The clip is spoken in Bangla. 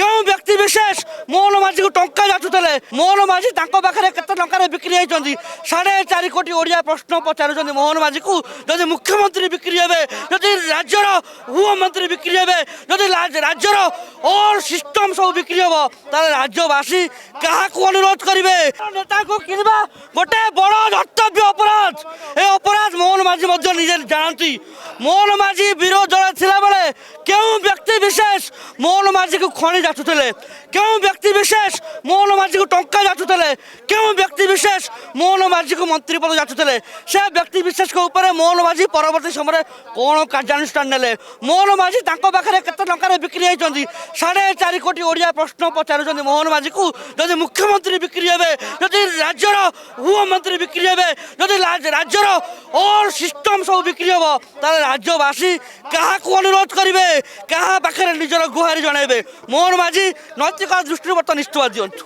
কেউ ব্যক্তি বিশেষ মোহন মাঝি টঙ্কা যাচুলে মোহন মাঝি তাঁর পাখে কেতে টঙ্কার বিক্রি হয়েছেন 4.5 কোটি ওড়িয়া প্রশ্ন পচারুচ্ছেন মোহন মাঝি যদি মুখ্যমন্ত্রী বিক্রি হবে যদি রাজ্যর গৃহমন্ত্রী বিক্রি হবে যদি রাজ্যর অল সিস্টম সব বিক্রি হব তাহলে রাজ্যবাসী কাহাকে অনুরোধ করবে নেতাকে কিনবা গোটে বড় ধর্তব্য অপরাধ এই অপরাধ মোহন মাঝি মধ্যে নিজে জানতি মোহন মাঝি বিরোধ দল ছিলাবেলে কেউ ব্যক্তি বিশেষ মোহন মাঝি খনি যাচুলে কেউ ব্যক্তি বিশেষ মোহন মাঝি টঙ্কা যাচুলে কেউ ব্যক্তি বিশেষ মোহন মাঝি মন্ত্রী পদ যাচুলে সে ব্যক্তি বিশেষ উপরে মোহন মাঝি পরবর্তী সময় কোণ কার্যানুষ্ঠান নেলে মোহন মাঝি তাঁর পাখে কেতে টঙ্কার বিক্রি হয়েছেন 4.5 কোটি ওড়িয়া প্রশ্ন পচারুচ্ছেন মোহন মাঝি যদি মুখ্যমন্ত্রী বিক্রি হবে যদি রাজ্যর গৃহমন্ত্রী বিক্রি হবে যদি রাজ্যর অল সিস্টম সব বিক্রি হব তাহলে রাজ্যবাসী কাহাকে অনুরোধ করবে কাহা পাখে নিজের গুহারি জনাইবে মোহন মাঝি নৈতিক দৃষ্টির বর্তমান ইস্তফা দিয়ন্তু।